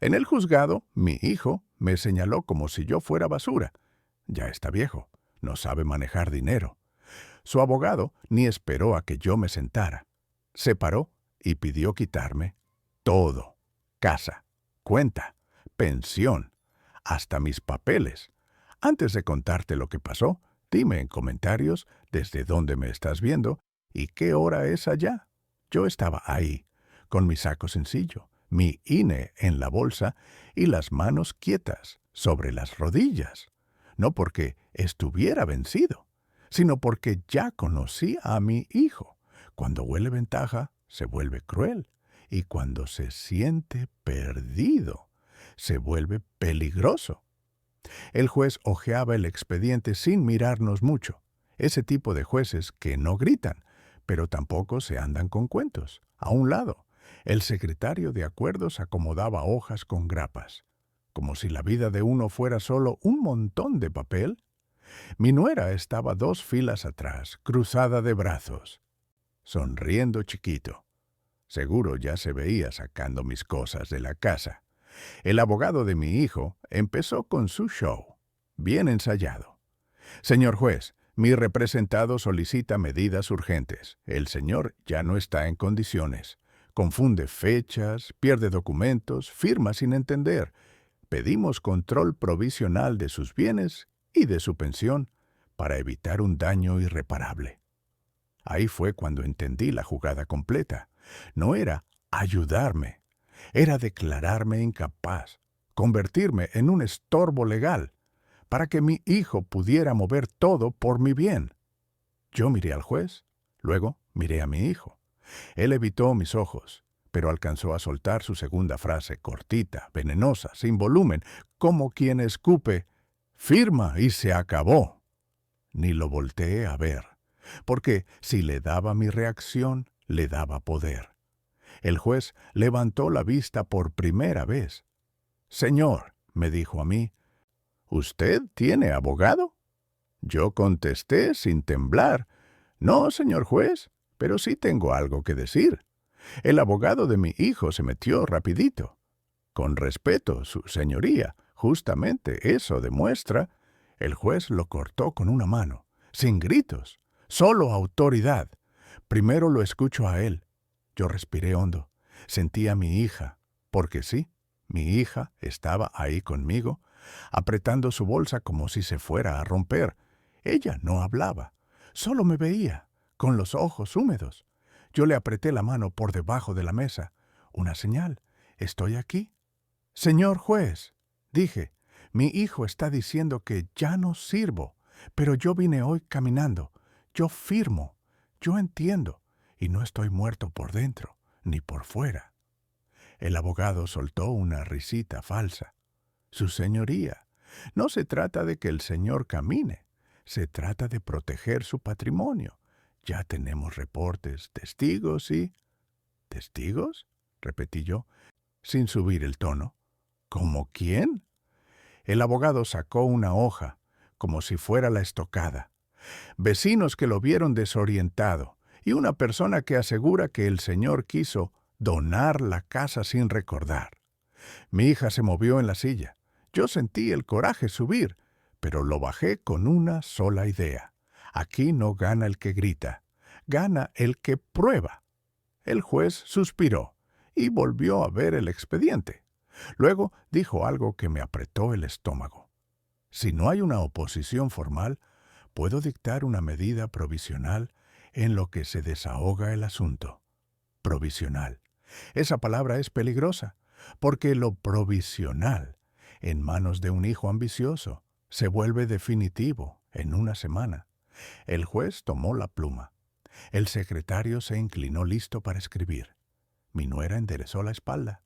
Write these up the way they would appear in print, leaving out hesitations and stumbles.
En el juzgado, mi hijo me señaló como si yo fuera basura. Ya está viejo, no sabe manejar dinero. Su abogado ni esperó a que yo me sentara. Se paró y pidió quitarme todo: casa, cuenta, pensión, hasta mis papeles. Antes de contarte lo que pasó, dime en comentarios desde dónde me estás viendo y qué hora es allá. Yo estaba ahí, con mi saco sencillo, mi INE en la bolsa y las manos quietas sobre las rodillas. No porque estuviera vencido, sino porque ya conocí a mi hijo. Cuando huele ventaja, se vuelve cruel, y cuando se siente perdido, se vuelve peligroso. El juez hojeaba el expediente sin mirarnos mucho. Ese tipo de jueces que no gritan, pero tampoco se andan con cuentos. A un lado, el secretario de acuerdos acomodaba hojas con grapas. Como si la vida de uno fuera solo un montón de papel. Mi nuera estaba 2 filas atrás, cruzada de brazos, sonriendo chiquito. Seguro ya se veía sacando mis cosas de la casa. El abogado de mi hijo empezó con su show, bien ensayado. Señor juez, mi representado solicita medidas urgentes. El señor ya no está en condiciones. Confunde fechas, pierde documentos, firma sin entender. Pedimos control provisional de sus bienes y de su pensión para evitar un daño irreparable. Ahí fue cuando entendí la jugada completa. No era ayudarme, era declararme incapaz, convertirme en un estorbo legal, para que mi hijo pudiera mover todo por mi bien. Yo miré al juez, luego miré a mi hijo. Él evitó mis ojos, pero alcanzó a soltar su segunda frase, cortita, venenosa, sin volumen, como quien escupe: «Firma y se acabó». Ni lo volteé a ver, porque si le daba mi reacción, le daba poder. El juez levantó la vista por primera vez. «Señor», me dijo a mí, «¿usted tiene abogado?». Yo contesté sin temblar: «No, señor juez, pero sí tengo algo que decir». El abogado de mi hijo se metió rapidito. «Con respeto, su señoría, justamente eso demuestra». El juez lo cortó con una mano, sin gritos, solo autoridad. «Primero lo escucho a él». Yo respiré hondo. Sentí a mi hija, porque sí, mi hija estaba ahí conmigo, apretando su bolsa como si se fuera a romper. Ella no hablaba, solo me veía, con los ojos húmedos. Yo le apreté la mano por debajo de la mesa. Una señal. «Estoy aquí». «Señor juez», dije, «mi hijo está diciendo que ya no sirvo, pero yo vine hoy caminando. Yo firmo, yo entiendo, y no estoy muerto por dentro, ni por fuera». El abogado soltó una risita falsa. «Su señoría, no se trata de que el señor camine, se trata de proteger su patrimonio. Ya tenemos reportes, testigos y...». «¿Testigos?», repetí yo, sin subir el tono. «¿Cómo quién?». El abogado sacó una hoja, como si fuera la estocada. «Vecinos que lo vieron desorientado y una persona que asegura que el señor quiso donar la casa sin recordar». Mi hija se movió en la silla. Yo sentí el coraje subir, pero lo bajé con una sola idea. Aquí no gana el que grita, gana el que prueba. El juez suspiró y volvió a ver el expediente. Luego dijo algo que me apretó el estómago. «Si no hay una oposición formal, puedo dictar una medida provisional en lo que se desahoga el asunto». Provisional. Esa palabra es peligrosa, porque lo provisional, en manos de un hijo ambicioso, se vuelve definitivo en una semana. El juez tomó la pluma. El secretario se inclinó listo para escribir. Mi nuera enderezó la espalda.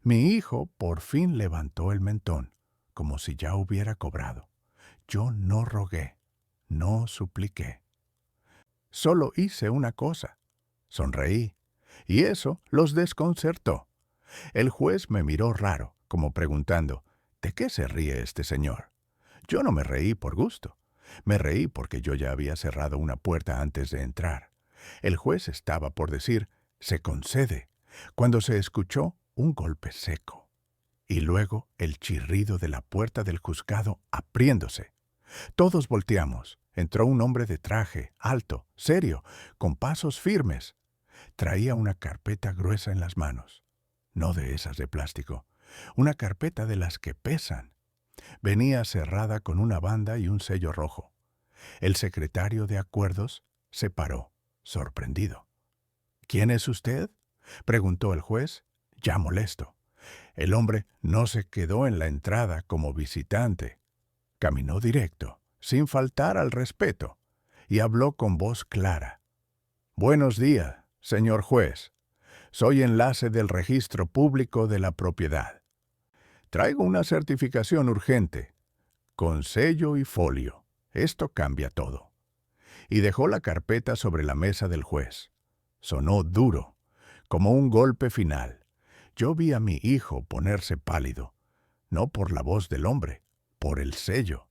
Mi hijo por fin levantó el mentón, como si ya hubiera cobrado. Yo no rogué, no supliqué. Solo hice una cosa. Sonreí, y eso los desconcertó. El juez me miró raro, como preguntando: «¿De qué se ríe este señor?». Yo no me reí por gusto. Me reí porque yo ya había cerrado una puerta antes de entrar. El juez estaba por decir: «Se concede», cuando se escuchó un golpe seco. y luego el chirrido de la puerta del juzgado abriéndose. Todos volteamos. Entró un hombre de traje, alto, serio, con pasos firmes. Traía una carpeta gruesa en las manos. No de esas de plástico. Una carpeta de las que pesan. Venía cerrada con una banda y un sello rojo. El secretario de acuerdos se paró, sorprendido. «¿Quién es usted?», preguntó el juez, ya molesto. El hombre no se quedó en la entrada como visitante. Caminó directo, sin faltar al respeto, y habló con voz clara. «Buenos días, señor juez. Soy enlace del registro público de la propiedad. Traigo una certificación urgente, con sello y folio. Esto cambia todo». Y dejó la carpeta sobre la mesa del juez. Sonó duro, como un golpe final. Yo vi a mi hijo ponerse pálido, no por la voz del hombre, por el sello,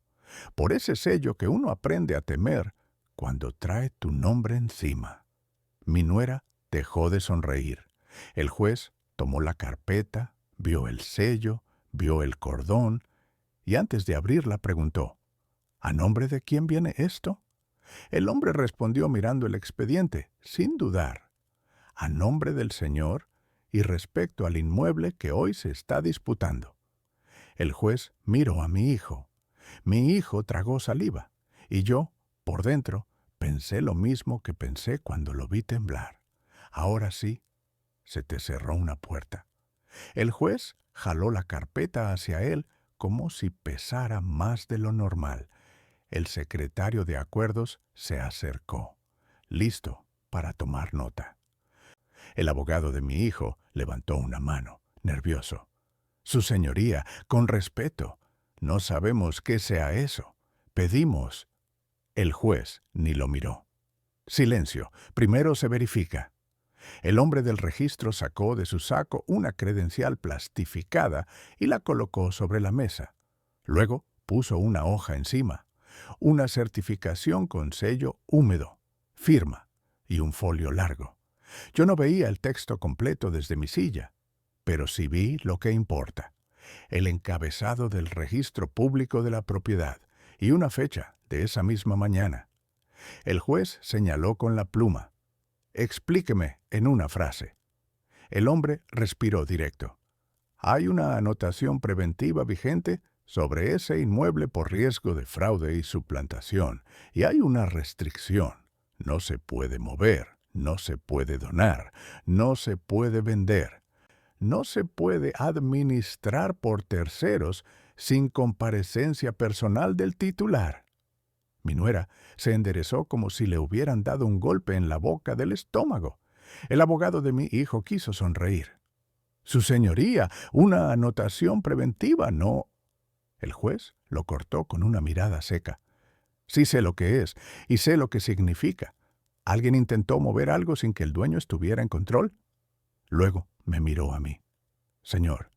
por ese sello que uno aprende a temer cuando trae tu nombre encima. Mi nuera dejó de sonreír. El juez tomó la carpeta, vio el sello, vio el cordón, y antes de abrirla preguntó, «¿A nombre de quién viene esto?». El hombre respondió mirando el expediente, sin dudar, «A nombre del señor y respecto al inmueble que hoy se está disputando». El juez miró a mi hijo. Mi hijo tragó saliva, y yo, por dentro, pensé lo mismo que pensé cuando lo vi temblar. Ahora sí, se te cerró una puerta. El juez jaló la carpeta hacia él como si pesara más de lo normal. El secretario de acuerdos se acercó, listo para tomar nota. El abogado de mi hijo levantó una mano, nervioso. «Su señoría, con respeto, no sabemos qué sea eso. Pedimos». El juez ni lo miró. «Silencio, primero se verifica». El hombre del registro sacó de su saco una credencial plastificada y la colocó sobre la mesa. Luego puso una hoja encima, una certificación con sello húmedo, firma y un folio largo. Yo no veía el texto completo desde mi silla, pero sí vi lo que importa. El encabezado del registro público de la propiedad y una fecha de esa misma mañana. El juez señaló con la pluma. «Explíqueme en una frase». El hombre respiró directo. «Hay una anotación preventiva vigente sobre ese inmueble por riesgo de fraude y suplantación, y hay una restricción. No se puede mover, no se puede donar, no se puede vender, no se puede administrar por terceros sin comparecencia personal del titular». Mi nuera se enderezó como si le hubieran dado un golpe en la boca del estómago. El abogado de mi hijo quiso sonreír. «Su señoría, una anotación preventiva, no». El juez lo cortó con una mirada seca. «Sí sé lo que es y sé lo que significa. ¿Alguien intentó mover algo sin que el dueño estuviera en control?». Luego me miró a mí. «Señor,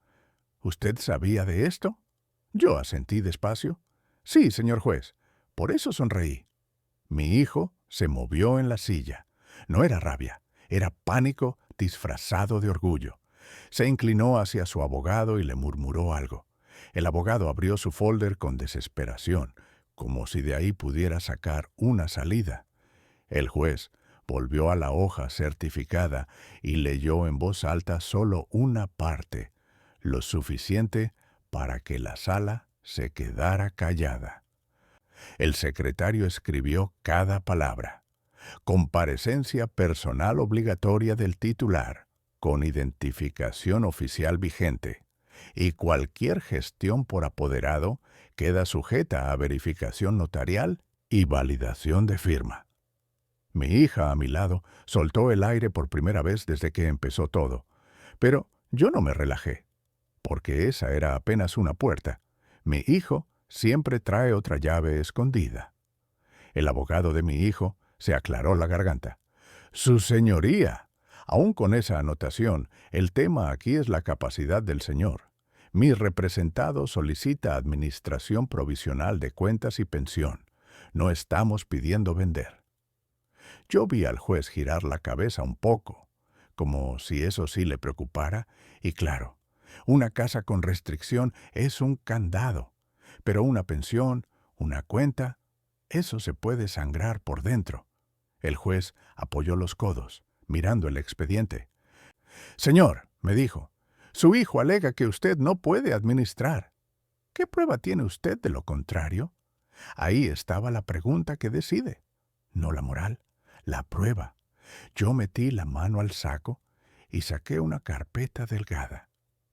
¿usted sabía de esto?». Yo asentí despacio. «Sí, señor juez». Por eso sonreí. Mi hijo se movió en la silla. No era rabia, era pánico disfrazado de orgullo. Se inclinó hacia su abogado y le murmuró algo. El abogado abrió su folder con desesperación, como si de ahí pudiera sacar una salida. El juez volvió a la hoja certificada y leyó en voz alta solo una parte, lo suficiente para que la sala se quedara callada. El secretario escribió cada palabra. «Comparecencia personal obligatoria del titular, con identificación oficial vigente, y cualquier gestión por apoderado queda sujeta a verificación notarial y validación de firma». Mi hija a mi lado soltó el aire por primera vez desde que empezó todo, pero yo no me relajé, porque esa era apenas una puerta. Mi hijo siempre trae otra llave escondida. El abogado de mi hijo se aclaró la garganta. «Su señoría, aún con esa anotación, el tema aquí es la capacidad del señor. Mi representado solicita administración provisional de cuentas y pensión. No estamos pidiendo vender». Yo vi al juez girar la cabeza un poco, como si eso sí le preocupara, y claro, Una casa con restricción es un candado, pero una pensión, una cuenta, eso se puede sangrar por dentro. El juez apoyó los codos, mirando el expediente. Señor, me dijo, su hijo alega que usted no puede administrar. ¿Qué prueba tiene usted de lo contrario? Ahí estaba la pregunta que decide. No la moral, la prueba. Yo metí la mano al saco y saqué una carpeta delgada.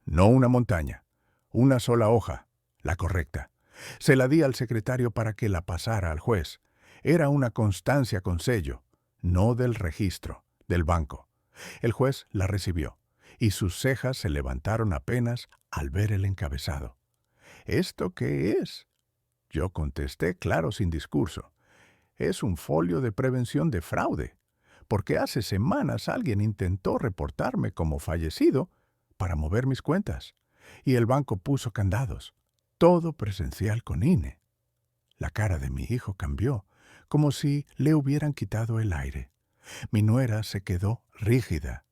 No una montaña, una sola hoja, la correcta. Se la di al secretario para que la pasara al juez. Era una constancia con sello, no del registro, del banco. El juez la recibió, y sus cejas se levantaron apenas al ver el encabezado. ¿Esto qué es? Yo contesté claro sin discurso. Es un folio de prevención de fraude, porque hace semanas alguien intentó reportarme como fallecido para mover mis cuentas, y el banco puso candados. Todo presencial con INE. La cara de mi hijo cambió, como si le hubieran quitado el aire. Mi nuera se quedó rígida.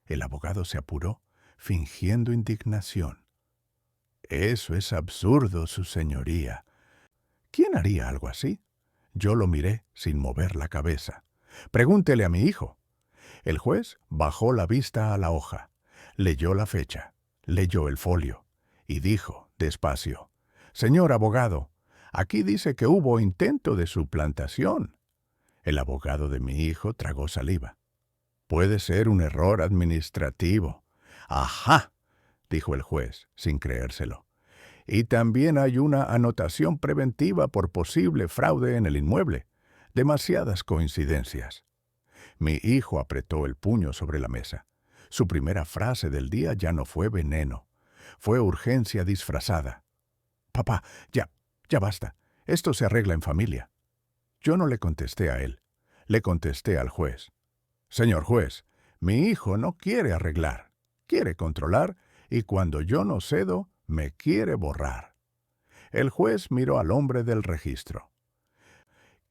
El abogado se apuró, fingiendo indignación. Eso es absurdo, su señoría. ¿Quién haría algo así? Yo lo miré sin mover la cabeza. Pregúntele a mi hijo. El juez bajó la vista a la hoja, leyó la fecha, leyó el folio y dijo, despacio, «Señor abogado, aquí dice que hubo intento de suplantación». El abogado de mi hijo tragó saliva. «Puede ser un error administrativo». «Ajá», dijo el juez, sin creérselo. «Y también hay una anotación preventiva por posible fraude en el inmueble. Demasiadas coincidencias». Mi hijo apretó el puño sobre la mesa. Su primera frase del día ya no fue veneno. Fue urgencia disfrazada. «Papá, ya basta. Esto se arregla en familia». Yo no le contesté a él. Le contesté al juez. «Señor juez, mi hijo no quiere arreglar. Quiere controlar y cuando yo no cedo, me quiere borrar». El juez miró al hombre del registro.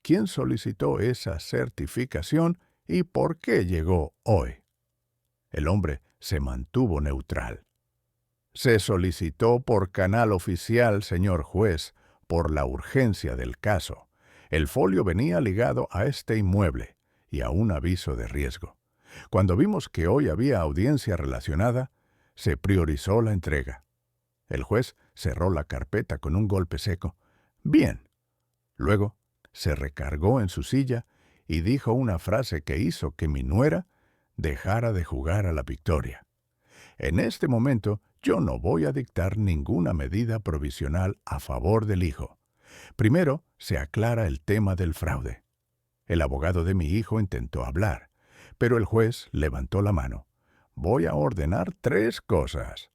¿Quién solicitó esa certificación y por qué llegó hoy? El hombre se mantuvo neutral. «Se solicitó por canal oficial, señor juez, por la urgencia del caso. El folio venía ligado a este inmueble y a un aviso de riesgo. Cuando vimos que hoy había audiencia relacionada, se priorizó la entrega». El juez cerró la carpeta con un golpe seco. «Bien». Luego se recargó en su silla y dijo una frase que hizo que mi nuera dejara de jugar a la victoria. «En este momento yo no voy a dictar ninguna medida provisional a favor del hijo. Primero se aclara el tema del fraude». El abogado de mi hijo intentó hablar, pero el juez levantó la mano. «Voy a ordenar 3 cosas».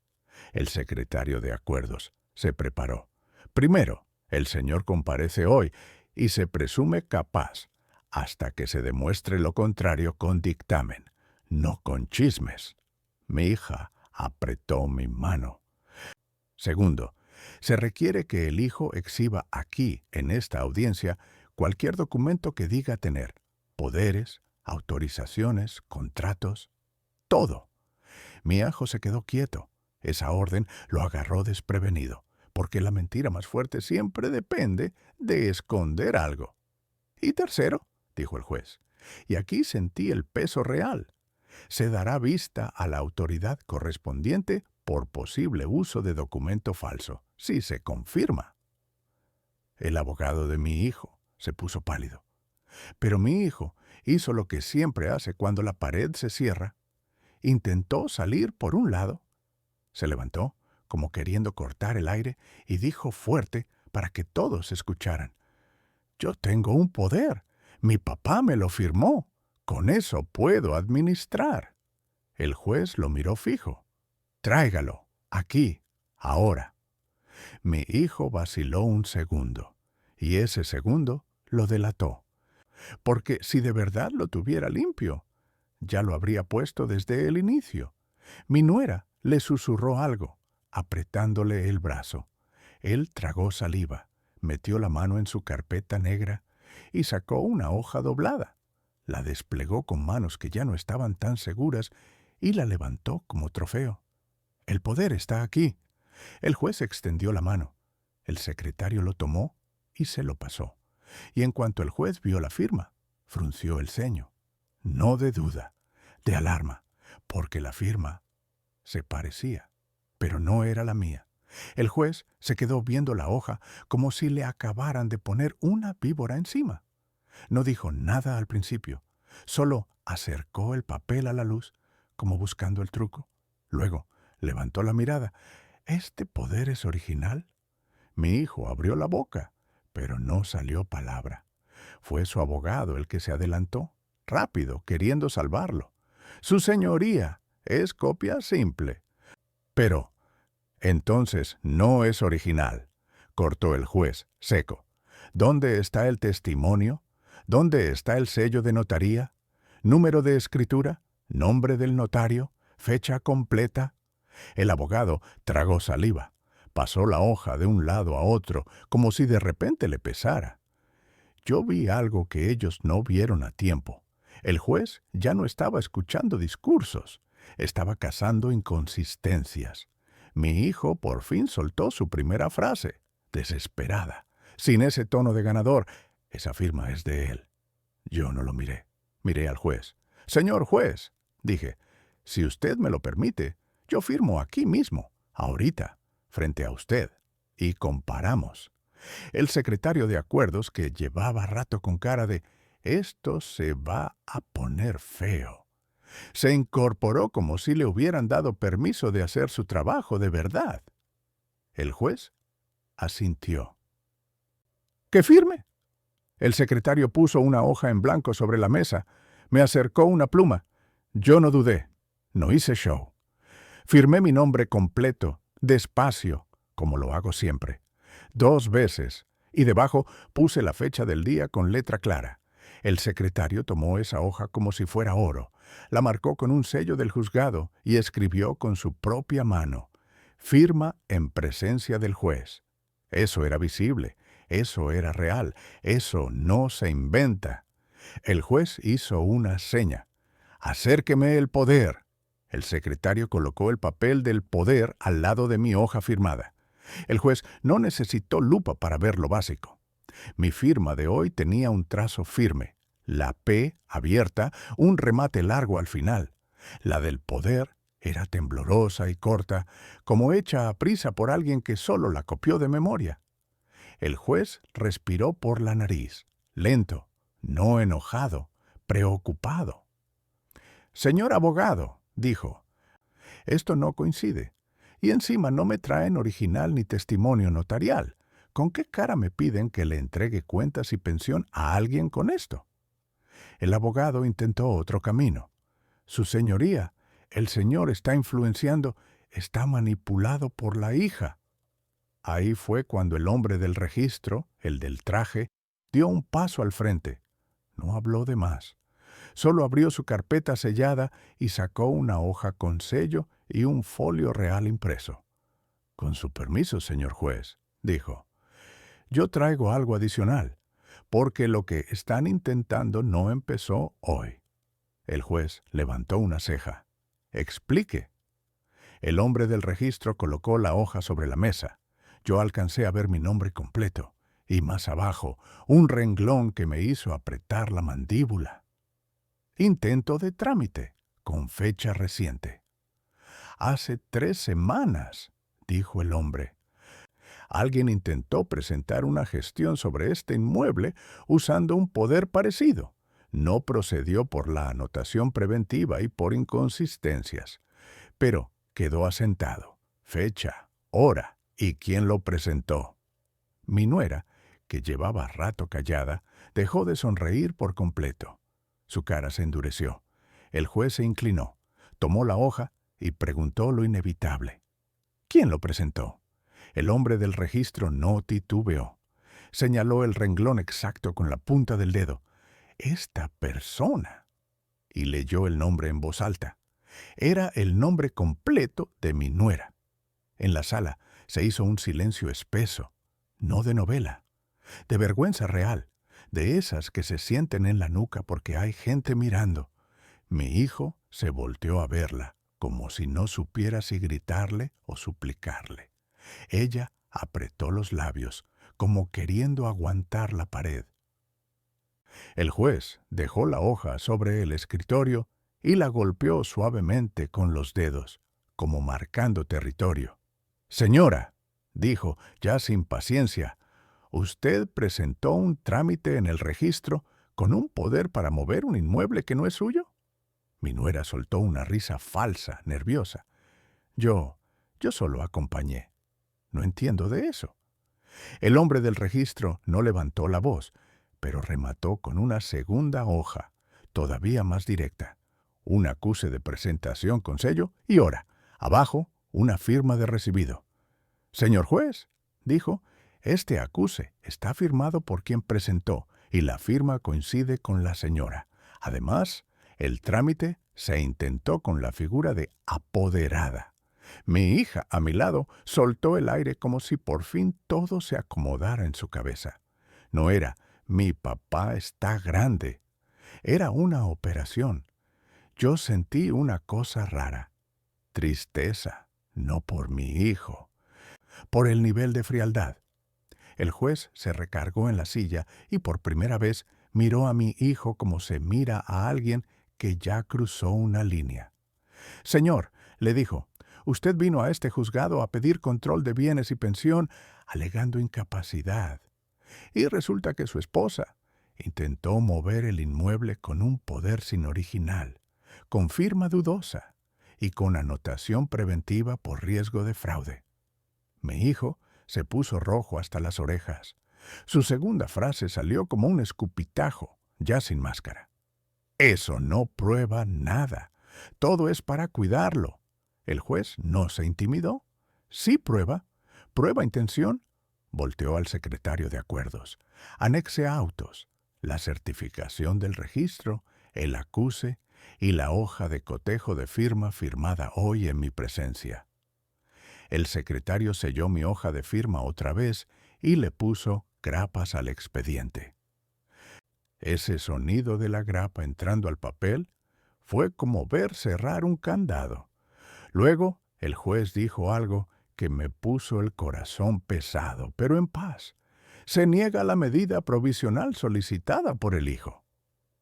El secretario de Acuerdos se preparó. «Primero, el señor comparece hoy y se presume capaz hasta que se demuestre lo contrario con dictamen, no con chismes». Mi hija apretó mi mano. «Segundo, se requiere que el hijo exhiba aquí, en esta audiencia, cualquier documento que diga tener poderes, autorizaciones, contratos, todo». Mi hijo se quedó quieto. Esa orden lo agarró desprevenido, porque la mentira más fuerte siempre depende de esconder algo. «Y tercero», dijo el juez, y aquí sentí el peso real, «se dará vista a la autoridad correspondiente por posible uso de documento falso, si se confirma». El abogado de mi hijo se puso pálido. Pero mi hijo hizo lo que siempre hace cuando la pared se cierra. Intentó salir por un lado. Se levantó, como queriendo cortar el aire, y dijo fuerte para que todos escucharan: «Yo tengo un poder. Mi papá me lo firmó. Con eso puedo administrar». El juez lo miró fijo. «Tráigalo, aquí, ahora». Mi hijo vaciló un segundo, y ese segundo lo delató. Porque si de verdad lo tuviera limpio, ya lo habría puesto desde el inicio. Mi nuera le susurró algo, apretándole el brazo. Él tragó saliva, metió la mano en su carpeta negra y sacó una hoja doblada. La desplegó con manos que ya no estaban tan seguras y la levantó como trofeo. El poder está aquí. El juez extendió la mano. El secretario lo tomó y se lo pasó. Y en cuanto el juez vio la firma, frunció el ceño. No de duda, de alarma, porque la firma se parecía, pero no era la mía. El juez se quedó viendo la hoja como si le acabaran de poner una víbora encima. No dijo nada al principio, solo acercó el papel a la luz, como buscando el truco. Luego levantó la mirada. ¿Este poder es original? Mi hijo abrió la boca, pero no salió palabra. Fue su abogado el que se adelantó, rápido, queriendo salvarlo. Su señoría, es copia simple. Pero, entonces no es original, cortó el juez, seco. ¿Dónde está el testimonio? ¿Dónde está el sello de notaría? ¿Número de escritura? ¿Nombre del notario? ¿Fecha completa? El abogado tragó saliva. Pasó la hoja de un lado a otro, como si de repente le pesara. Yo vi algo que ellos no vieron a tiempo. El juez ya no estaba escuchando discursos, estaba cazando inconsistencias. Mi hijo por fin soltó su primera frase, desesperada, sin ese tono de ganador. Esa firma es de él. Yo no lo miré. Miré al juez. Señor juez, dije, si usted me lo permite, yo firmo aquí mismo, ahorita, frente a usted, y comparamos. El secretario de acuerdos, que llevaba rato con cara de «esto se va a poner feo», se incorporó como si le hubieran dado permiso de hacer su trabajo de verdad. El juez asintió. «¿Que firme?» El secretario puso una hoja en blanco sobre la mesa. Me acercó una pluma. Yo no dudé. No hice show. Firmé mi nombre completo, despacio, como lo hago siempre. 2 veces, y debajo puse la fecha del día con letra clara. El secretario tomó esa hoja como si fuera oro, la marcó con un sello del juzgado y escribió con su propia mano: «Firma en presencia del juez». Eso era visible, eso era real, eso no se inventa. El juez hizo una seña. «Acérqueme el poder». El secretario colocó el papel del poder al lado de mi hoja firmada. El juez no necesitó lupa para ver lo básico. Mi firma de hoy tenía un trazo firme, la P abierta, un remate largo al final. La del poder era temblorosa y corta, como hecha a prisa por alguien que solo la copió de memoria. El juez respiró por la nariz, lento, no enojado, preocupado. «Señor abogado», dijo, «esto no coincide. Y encima no me traen original ni testimonio notarial. ¿Con qué cara me piden que le entregue cuentas y pensión a alguien con esto?» El abogado intentó otro camino. «Su señoría, el señor está influenciando, está manipulado por la hija». Ahí fue cuando el hombre del registro, el del traje, dio un paso al frente. No habló de más. Solo abrió su carpeta sellada y sacó una hoja con sello y un folio real impreso. «Con su permiso, señor juez», dijo, «yo traigo algo adicional, porque lo que están intentando no empezó hoy». El juez levantó una ceja. «Explique». El hombre del registro colocó la hoja sobre la mesa. Yo alcancé a ver mi nombre completo, y más abajo, un renglón que me hizo apretar la mandíbula. «Intento de trámite, con fecha reciente». «Hace 3 semanas», dijo el hombre. «Alguien intentó presentar una gestión sobre este inmueble usando un poder parecido. No procedió por la anotación preventiva y por inconsistencias. Pero quedó asentado. Fecha, hora y quién lo presentó». Mi nuera, que llevaba rato callada, dejó de sonreír por completo. Su cara se endureció. El juez se inclinó, tomó la hoja y preguntó lo inevitable. «¿Quién lo presentó?» El hombre del registro no titubeó. Señaló el renglón exacto con la punta del dedo. «Esta persona». Y leyó el nombre en voz alta. Era el nombre completo de mi nuera. En la sala se hizo un silencio espeso, no de novela, de vergüenza real, de esas que se sienten en la nuca porque hay gente mirando. Mi hijo se volteó a verla, como si no supiera si gritarle o suplicarle. Ella apretó los labios, como queriendo aguantar la pared. El juez dejó la hoja sobre el escritorio y la golpeó suavemente con los dedos, como marcando territorio. «Señora», dijo, ya sin paciencia, «usted presentó un trámite en el registro con un poder para mover un inmueble que no es suyo». Mi nuera soltó una risa falsa, nerviosa. Yo solo acompañé. No entiendo de eso. El hombre del registro no levantó la voz, pero remató con una segunda hoja, todavía más directa. Un acuse de presentación con sello y hora. Abajo, una firma de recibido. «Señor juez», dijo, «este acuse está firmado por quien presentó y la firma coincide con la señora. Además, el trámite se intentó con la figura de apoderada». Mi hija, a mi lado, soltó el aire como si por fin todo se acomodara en su cabeza. No era «mi papá está grande». Era una operación. Yo sentí una cosa rara. Tristeza, no por mi hijo, por el nivel de frialdad. El juez se recargó en la silla y por primera vez miró a mi hijo como se mira a alguien que ya cruzó una línea. «Señor», le dijo, «usted vino a este juzgado a pedir control de bienes y pensión alegando incapacidad. Y resulta que su esposa intentó mover el inmueble con un poder sin original, con firma dudosa y con anotación preventiva por riesgo de fraude». Mi hijo se puso rojo hasta las orejas. Su segunda frase salió como un escupitajo, ya sin máscara. «Eso no prueba nada. Todo es para cuidarlo». El juez no se intimidó. «Sí prueba. ¿Prueba intención?». Volteó al secretario de acuerdos. «Anexe autos, la certificación del registro, el acuse y la hoja de cotejo de firma firmada hoy en mi presencia». El secretario selló mi hoja de firma otra vez y le puso grapas al expediente. Ese sonido de la grapa entrando al papel fue como ver cerrar un candado. Luego el juez dijo algo que me puso el corazón pesado, pero en paz. Se niega la medida provisional solicitada por el hijo.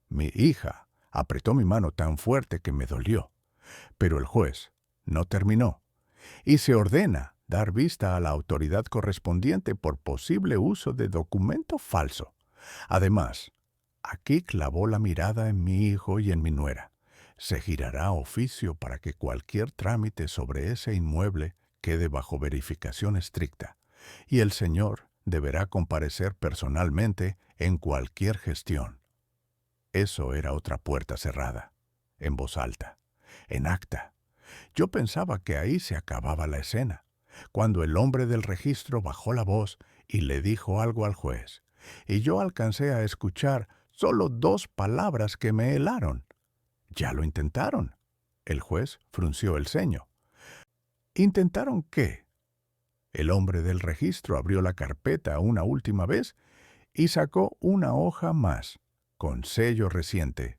Mi hija apretó mi mano tan fuerte que me dolió, pero el juez no terminó y se ordena dar vista a la autoridad correspondiente por posible uso de documento falso. Además, aquí clavó la mirada en mi hijo y en mi nuera. Se girará oficio para que cualquier trámite sobre ese inmueble quede bajo verificación estricta, y el señor deberá comparecer personalmente en cualquier gestión. Eso era otra puerta cerrada, en voz alta, en acta. Yo pensaba que ahí se acababa la escena, cuando el hombre del registro bajó la voz y le dijo algo al juez, y yo alcancé a escuchar solo 2 palabras que me helaron. «¿Ya lo intentaron?». El juez frunció el ceño. «¿Intentaron qué?». El hombre del registro abrió la carpeta una última vez y sacó una hoja más, con sello reciente.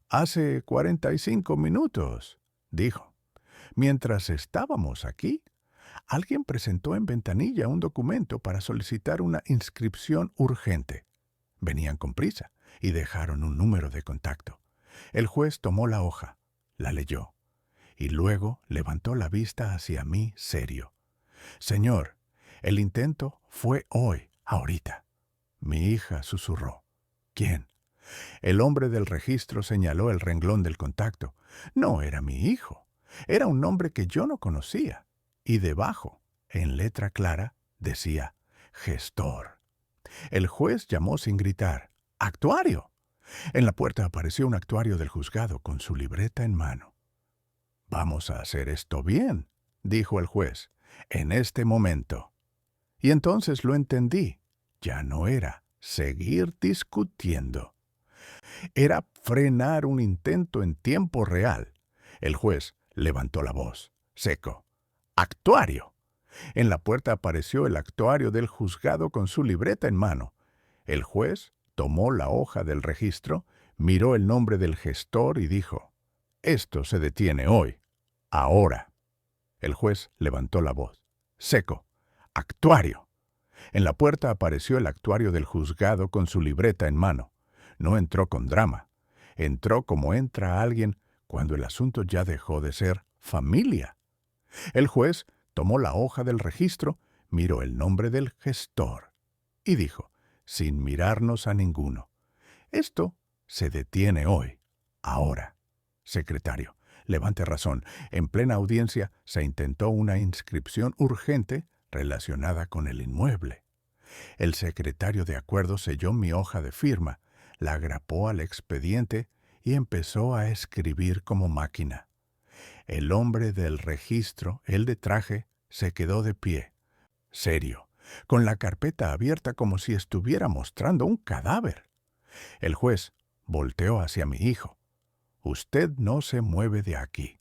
«Hace 45 minutos», dijo. «Mientras estábamos aquí, alguien presentó en ventanilla un documento para solicitar una inscripción urgente. Venían con prisa y dejaron un número de contacto». El juez tomó la hoja, la leyó, y luego levantó la vista hacia mí serio. «Señor, el intento fue hoy, ahorita». Mi hija susurró. «¿Quién?». El hombre del registro señaló el renglón del contacto. No era mi hijo, era un nombre que yo no conocía, y debajo, en letra clara, decía «gestor». El juez llamó sin gritar: «¡Actuario!». En la puerta apareció un actuario del juzgado con su libreta en mano. «Vamos a hacer esto bien», dijo el juez, «en este momento». Y entonces lo entendí. Ya no era seguir discutiendo. Era frenar un intento en tiempo real. El juez levantó la voz, seco. «¡Actuario!». En la puerta apareció el actuario del juzgado con su libreta en mano. El juez tomó la hoja del registro, miró el nombre del gestor y dijo: «Esto se detiene hoy, Ahora. El juez levantó la voz. Seco. Actuario. En la puerta apareció el actuario del juzgado con su libreta en mano. No entró con drama. Entró como entra alguien cuando el asunto ya dejó de ser familia. El juez tomó la hoja del registro, miró el nombre del gestor y dijo, sin mirarnos a ninguno, esto se detiene hoy, ahora. Secretario, levante razón. En plena audiencia se intentó una inscripción urgente relacionada con el inmueble. El secretario de acuerdo selló mi hoja de firma, la agrapó al expediente y empezó a escribir como máquina. El hombre del registro, el de traje, se quedó de pie, serio, con la carpeta abierta como si estuviera mostrando un cadáver. El juez volteó hacia mi hijo. Usted no se mueve de aquí.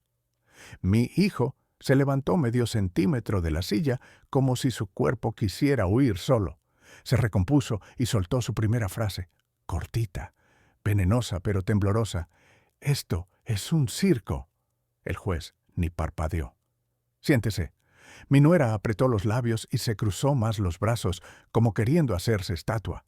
Mi hijo se levantó medio centímetro de la silla como si su cuerpo quisiera huir solo. Se recompuso y soltó su primera frase, cortita, venenosa pero temblorosa. Esto es un circo. El juez ni parpadeó. Siéntese. Mi nuera apretó los labios y se cruzó más los brazos, como queriendo hacerse estatua.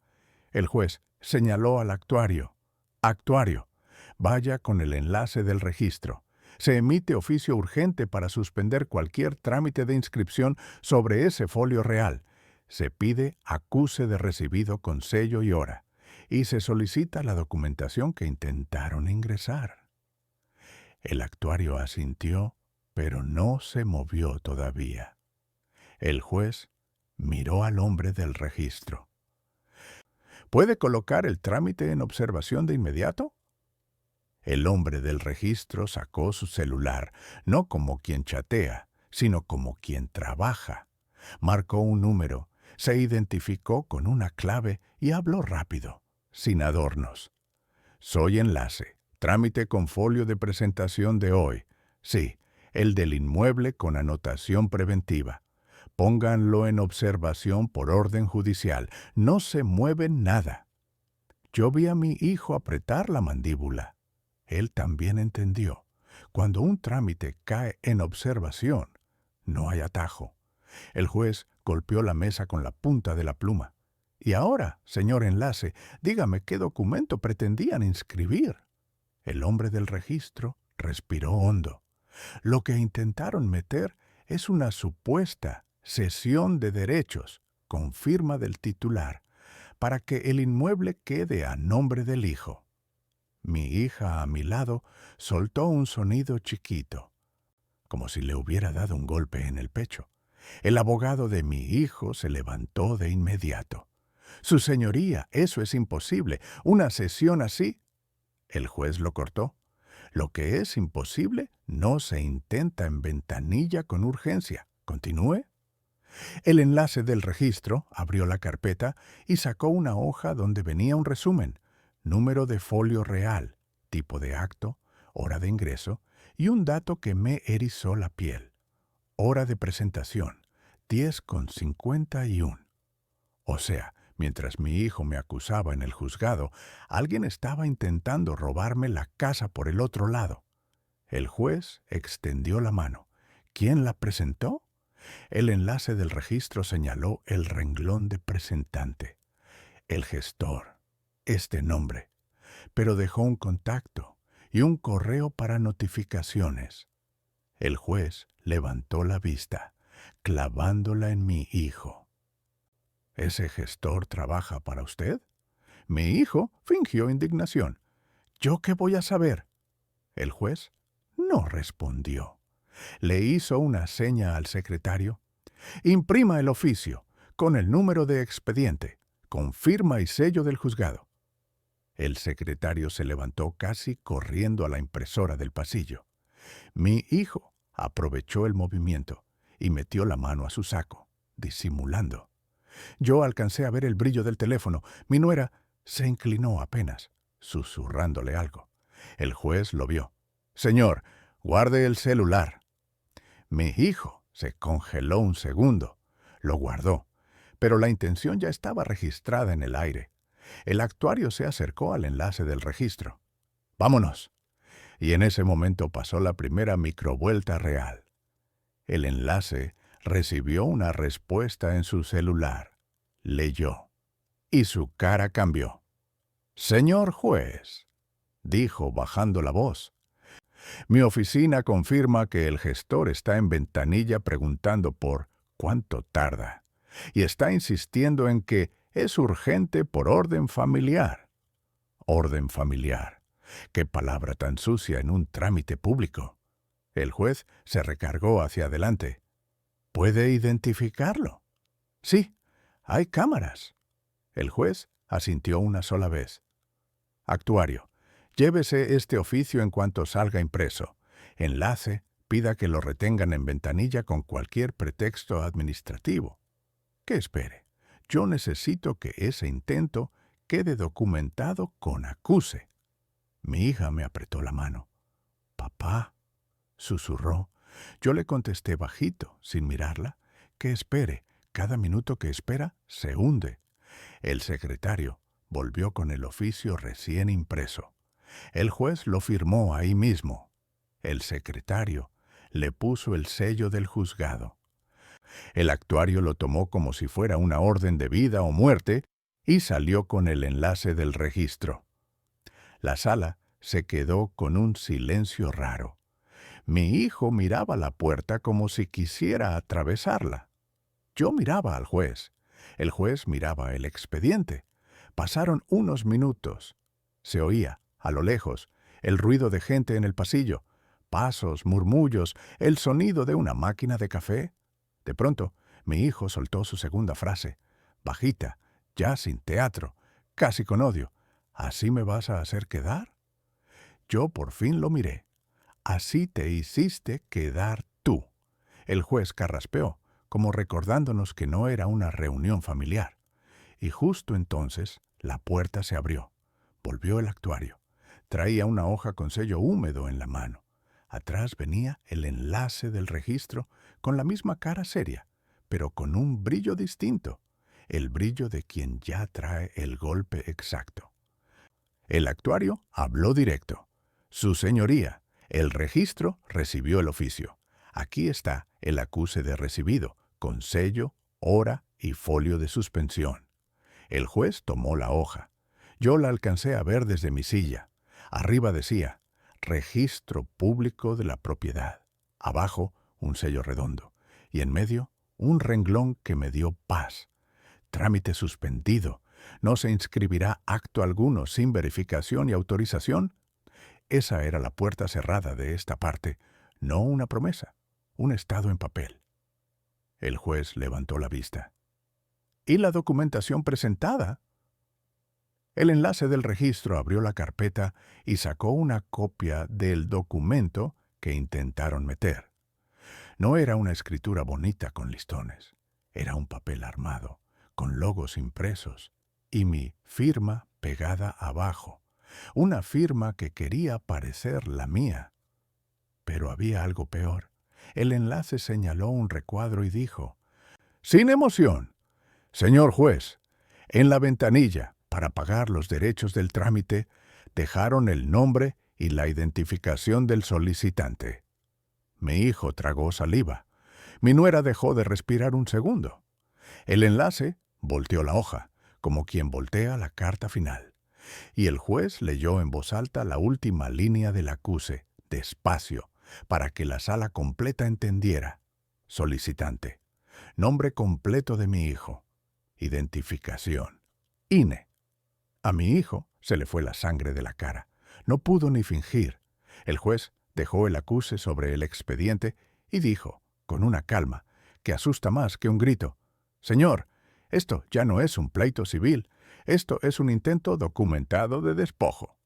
El juez señaló al actuario. Actuario, vaya con el enlace del registro. Se emite oficio urgente para suspender cualquier trámite de inscripción sobre ese folio real. Se pide acuse de recibido con sello y hora. Y se solicita la documentación que intentaron ingresar. El actuario asintió, pero no se movió todavía. El juez miró al hombre del registro. ¿Puede colocar el trámite en observación de inmediato? El hombre del registro sacó su celular, no como quien chatea, sino como quien trabaja. Marcó un número, se identificó con una clave y habló rápido, sin adornos. Soy enlace. Trámite con folio de presentación de hoy. Sí, el del inmueble con anotación preventiva. Pónganlo en observación por orden judicial. No se mueve nada. Yo vi a mi hijo apretar la mandíbula. Él también entendió. Cuando un trámite cae en observación, no hay atajo. El juez golpeó la mesa con la punta de la pluma. Y ahora, señor enlace, dígame qué documento pretendían inscribir. El hombre del registro respiró hondo. Lo que intentaron meter es una supuesta cesión de derechos con firma del titular para que el inmueble quede a nombre del hijo. Mi hija a mi lado soltó un sonido chiquito, como si le hubiera dado un golpe en el pecho. El abogado de mi hijo se levantó de inmediato. Su señoría, eso es imposible. Una cesión así. El juez lo cortó. Lo que es imposible no se intenta en ventanilla con urgencia. ¿Continúe? El enlace del registro abrió la carpeta y sacó una hoja donde venía un resumen, número de folio real, tipo de acto, hora de ingreso y un dato que me erizó la piel. Hora de presentación, 10:51. O sea, mientras mi hijo me acusaba en el juzgado, alguien estaba intentando robarme la casa por el otro lado. El juez extendió la mano. ¿Quién la presentó? El enlace del registro señaló el renglón de presentante. El gestor. Este nombre. Pero dejó un contacto y un correo para notificaciones. El juez levantó la vista, clavándola en mi hijo. ¿Ese gestor trabaja para usted? Mi hijo fingió indignación. ¿Yo qué voy a saber? El juez no respondió. Le hizo una seña al secretario. Imprima el oficio, con el número de expediente, con firma y sello del juzgado. El secretario se levantó casi corriendo a la impresora del pasillo. Mi hijo aprovechó el movimiento y metió la mano a su saco, disimulando. Yo alcancé a ver el brillo del teléfono. Mi nuera se inclinó apenas, susurrándole algo. El juez lo vio. «Señor, guarde el celular». Mi hijo se congeló un segundo. Lo guardó, pero la intención ya estaba registrada en el aire. El actuario se acercó al enlace del registro. «Vámonos». y en ese momento pasó la primera microvuelta real. El enlace recibió una respuesta en su celular. Leyó, y su cara cambió. «Señor juez», dijo bajando la voz, «mi oficina confirma que el gestor está en ventanilla preguntando por cuánto tarda, y está insistiendo en que es urgente por orden familiar». Orden familiar. ¡Qué palabra tan sucia en un trámite público! El juez se recargó hacia adelante. «¿Puede identificarlo?» «Sí, hay cámaras». El juez asintió una sola vez. «Actuario, llévese este oficio en cuanto salga impreso. Enlace, pida que lo retengan en ventanilla con cualquier pretexto administrativo. Que espere. Yo necesito que ese intento quede documentado con acuse». Mi hija me apretó la mano. «Papá», susurró. Yo le contesté bajito, sin mirarla, que espere. Cada minuto que espera se hunde. El secretario volvió con el oficio recién impreso. El juez lo firmó ahí mismo. El secretario le puso el sello del juzgado. El actuario lo tomó como si fuera una orden de vida o muerte y salió con el enlace del registro. La sala se quedó con un silencio raro. Mi hijo miraba la puerta como si quisiera atravesarla. Yo miraba al juez. El juez miraba el expediente. Pasaron unos minutos. Se oía, a lo lejos, el ruido de gente en el pasillo, pasos, murmullos, el sonido de una máquina de café. De pronto, mi hijo soltó su segunda frase, bajita, ya sin teatro, casi con odio. «¿Así me vas a hacer quedar?» Yo por fin lo miré. «Así te hiciste quedar tú». El juez carraspeó, como recordándonos que no era una reunión familiar. Y justo entonces la puerta se abrió. Volvió el actuario. Traía una hoja con sello húmedo en la mano. Atrás venía el enlace del registro con la misma cara seria, pero con un brillo distinto, el brillo de quien ya trae el golpe exacto. El actuario habló directo. «Su señoría, el registro recibió el oficio. Aquí está el acuse de recibido, con sello, hora y folio de suspensión». El juez tomó la hoja. Yo la alcancé a ver desde mi silla. Arriba decía, «Registro Público de la Propiedad». Abajo, un sello redondo. Y en medio, un renglón que me dio paz. «Trámite suspendido. No se inscribirá acto alguno sin verificación y autorización». Esa era la puerta cerrada de esta parte, no una promesa, un estado en papel. El juez levantó la vista. «¿Y la documentación presentada?» El enlace del registro abrió la carpeta y sacó una copia del documento que intentaron meter. No era una escritura bonita con listones. Era un papel armado, con logos impresos, y mi firma pegada abajo. Una firma que quería parecer la mía. Pero había algo peor. El enlace señaló un recuadro y dijo, «Sin emoción, señor juez, en la ventanilla, para pagar los derechos del trámite, dejaron el nombre y la identificación del solicitante». Mi hijo tragó saliva. Mi nuera dejó de respirar un segundo. El enlace volteó la hoja, como quien voltea la carta final. Y el juez leyó en voz alta la última línea del acuse, despacio, para que la sala completa entendiera. Solicitante. Nombre completo de mi hijo. Identificación. INE. A mi hijo se le fue la sangre de la cara. No pudo ni fingir. El juez dejó el acuse sobre el expediente y dijo, con una calma, que asusta más que un grito, «Señor, esto ya no es un pleito civil. Esto es un intento documentado de despojo».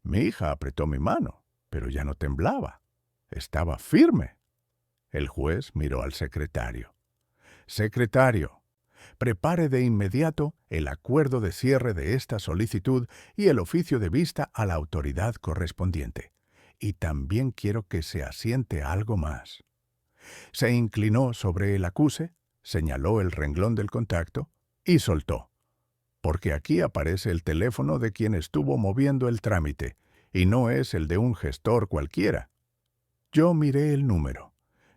Mi hija apretó mi mano, pero ya no temblaba. Estaba firme. El juez miró al secretario. «Secretario, prepare de inmediato el acuerdo de cierre de esta solicitud y el oficio de vista a la autoridad correspondiente. Y también quiero que se asiente algo más». Se inclinó sobre el acuse, señaló el renglón del contacto y soltó. «Porque aquí aparece el teléfono de quien estuvo moviendo el trámite, y no es el de un gestor cualquiera. Yo miré el número,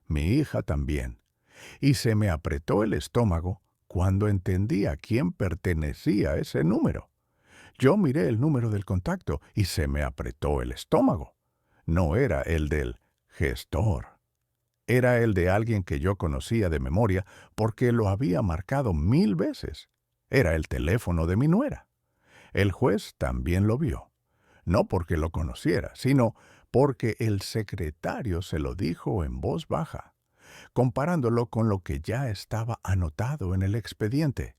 mi hija también, y se me apretó el estómago cuando entendí a quién pertenecía ese número. Yo miré el número del contacto y se me apretó el estómago. No era el del gestor. Era el de alguien que yo conocía de memoria porque lo había marcado 1000 veces. Era el teléfono de mi nuera. El juez también lo vio. No porque lo conociera, sino porque el secretario se lo dijo en voz baja, comparándolo con lo que ya estaba anotado en el expediente.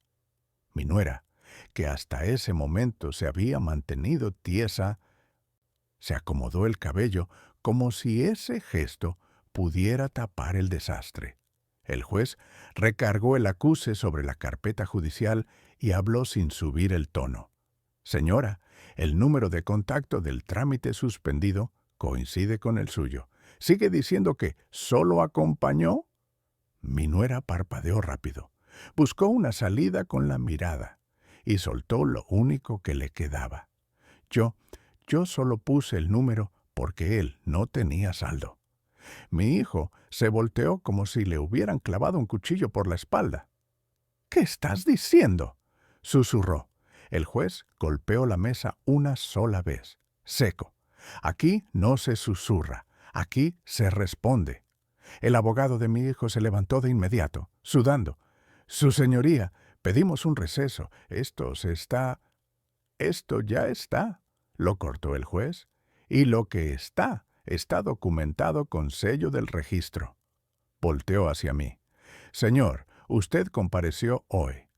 Mi nuera, que hasta ese momento se había mantenido tiesa, se acomodó el cabello como si ese gesto pudiera tapar el desastre. El juez recargó el acuse sobre la carpeta judicial y habló sin subir el tono. Señora, el número de contacto del trámite suspendido coincide con el suyo. ¿Sigue diciendo que solo acompañó? Mi nuera parpadeó rápido. Buscó una salida con la mirada y soltó lo único que le quedaba. Yo solo puse el número porque él no tenía saldo. Mi hijo se volteó como si le hubieran clavado un cuchillo por la espalda. ¿Qué estás diciendo?, susurró. El juez golpeó la mesa una sola vez, seco. Aquí no se susurra, aquí se responde. El abogado de mi hijo se levantó de inmediato, sudando. Su señoría, pedimos un receso. Esto ya está, lo cortó el juez. Y lo que está documentado con sello del registro. Volteó hacia mí. Señor, usted compareció hoy.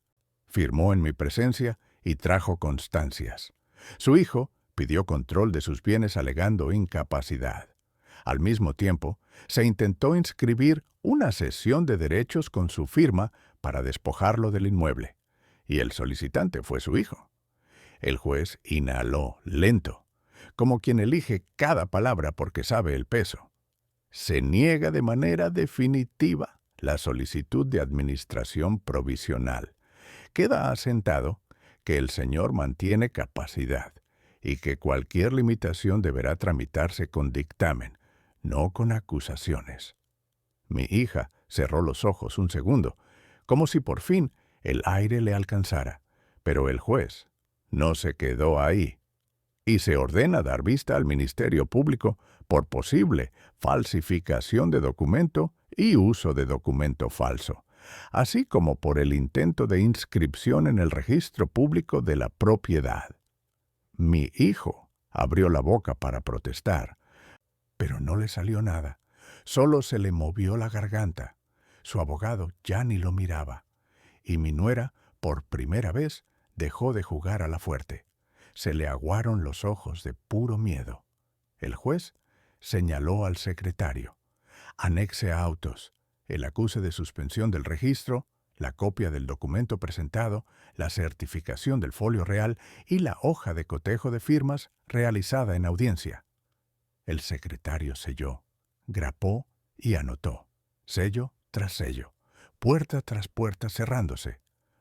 Firmó en mi presencia y trajo constancias. Su hijo pidió control de sus bienes alegando incapacidad. Al mismo tiempo, se intentó inscribir una cesión de derechos con su firma para despojarlo del inmueble, y el solicitante fue su hijo. El juez inhaló lento, como quien elige cada palabra porque sabe el peso. Se niega de manera definitiva la solicitud de administración provisional. Queda asentado que el señor mantiene capacidad y que cualquier limitación deberá tramitarse con dictamen, no con acusaciones. Mi hija cerró los ojos un segundo, como si por fin el aire le alcanzara, pero el juez no se quedó ahí y se ordena dar vista al Ministerio Público por posible falsificación de documento y uso de documento falso, así como por el intento de inscripción en el registro público de la propiedad. Mi hijo abrió la boca para protestar, pero no le salió nada. Solo se le movió la garganta. Su abogado ya ni lo miraba. Y mi nuera, por primera vez, dejó de jugar a la fuerte. Se le aguaron los ojos de puro miedo. El juez señaló al secretario. Anexe a autos el acuse de suspensión del registro, la copia del documento presentado, la certificación del folio real y la hoja de cotejo de firmas realizada en audiencia. El secretario selló, grapó y anotó, sello tras sello, puerta tras puerta cerrándose.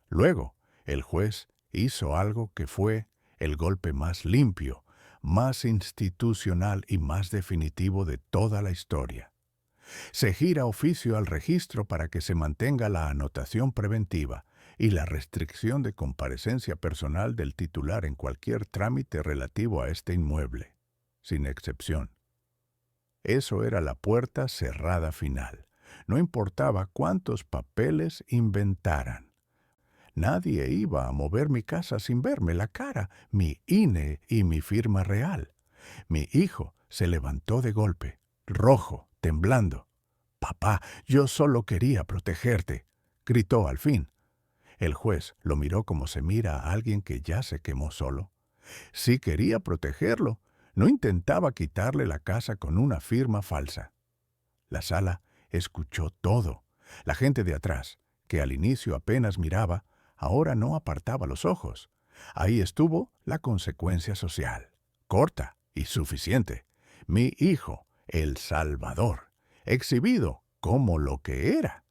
Luego, el juez hizo algo que fue el golpe más limpio, más institucional y más definitivo de toda la historia. Se gira oficio al registro para que se mantenga la anotación preventiva y la restricción de comparecencia personal del titular en cualquier trámite relativo a este inmueble, sin excepción. Eso era la puerta cerrada final. No importaba cuántos papeles inventaran. Nadie iba a mover mi casa sin verme la cara, mi INE y mi firma real. Mi hijo se levantó de golpe, rojo, temblando. «Papá, yo solo quería protegerte», gritó al fin. El juez lo miró como se mira a alguien que ya se quemó solo. Sí quería protegerlo. No intentaba quitarle la casa con una firma falsa. La sala escuchó todo. La gente de atrás, que al inicio apenas miraba, ahora no apartaba los ojos. Ahí estuvo la consecuencia social, corta y suficiente. Mi hijo, el Salvador, exhibido como lo que era.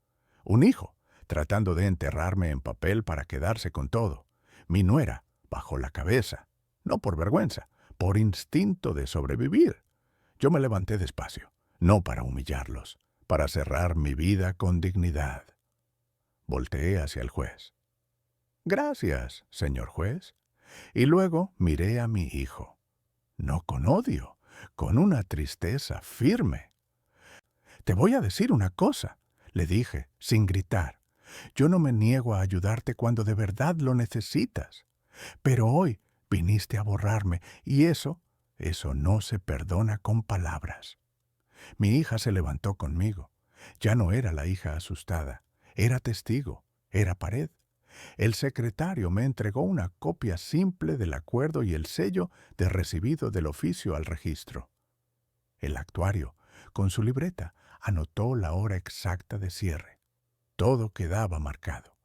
Un hijo, tratando de enterrarme en papel para quedarse con todo. Mi nuera bajó la cabeza, no por vergüenza, por instinto de sobrevivir. Yo me levanté despacio, no para humillarlos, para cerrar mi vida con dignidad. Volteé hacia el juez. «Gracias, señor juez». Y luego miré a mi hijo. No con odio, con una tristeza firme. «Te voy a decir una cosa», le dije, sin gritar. «Yo no me niego a ayudarte cuando de verdad lo necesitas. Pero hoy viniste a borrarme y eso no se perdona con palabras». Mi hija se levantó conmigo. Ya no era la hija asustada. Era testigo. Era pared. El secretario me entregó una copia simple del acuerdo y el sello de recibido del oficio al registro. El actuario, con su libreta, anotó la hora exacta de cierre. Todo quedaba marcado.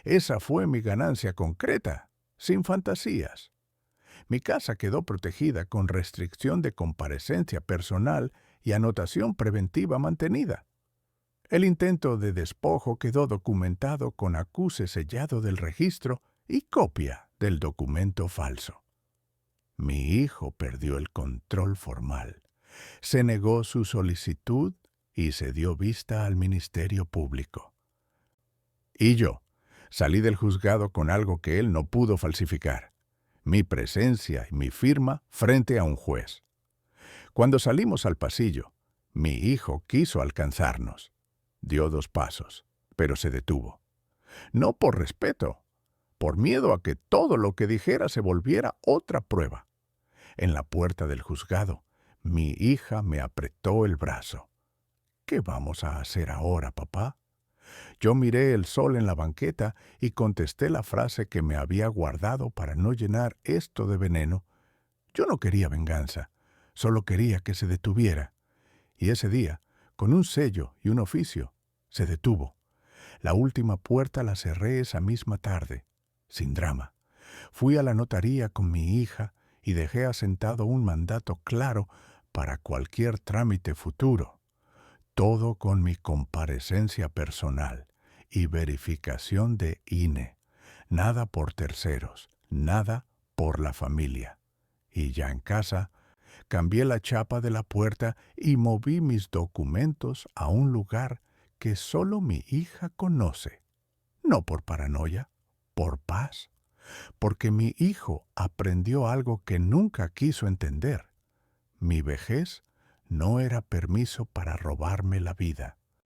Esa fue mi ganancia concreta, sin fantasías. Mi casa quedó protegida con restricción de comparecencia personal y anotación preventiva mantenida. El intento de despojo quedó documentado con acuse sellado del registro y copia del documento falso. Mi hijo perdió el control formal, se negó su solicitud y se dio vista al Ministerio Público. Y yo salí del juzgado con algo que él no pudo falsificar: mi presencia y mi firma frente a un juez. Cuando salimos al pasillo, mi hijo quiso alcanzarnos. Dio 2 pasos, pero se detuvo. No por respeto, por miedo a que todo lo que dijera se volviera otra prueba. En la puerta del juzgado, mi hija me apretó el brazo. «¿Qué vamos a hacer ahora, papá?». Yo miré el sol en la banqueta y contesté la frase que me había guardado para no llenar esto de veneno. Yo no quería venganza, solo quería que se detuviera. Y ese día, con un sello y un oficio, se detuvo. La última puerta la cerré esa misma tarde, sin drama. Fui a la notaría con mi hija y dejé asentado un mandato claro para cualquier trámite futuro. Todo con mi comparecencia personal y verificación de INE. Nada por terceros, nada por la familia. Y ya en casa, cambié la chapa de la puerta y moví mis documentos a un lugar que solo mi hija conoce. No por paranoia, por paz. Porque mi hijo aprendió algo que nunca quiso entender. Mi vejez no era permiso para robarme la vida.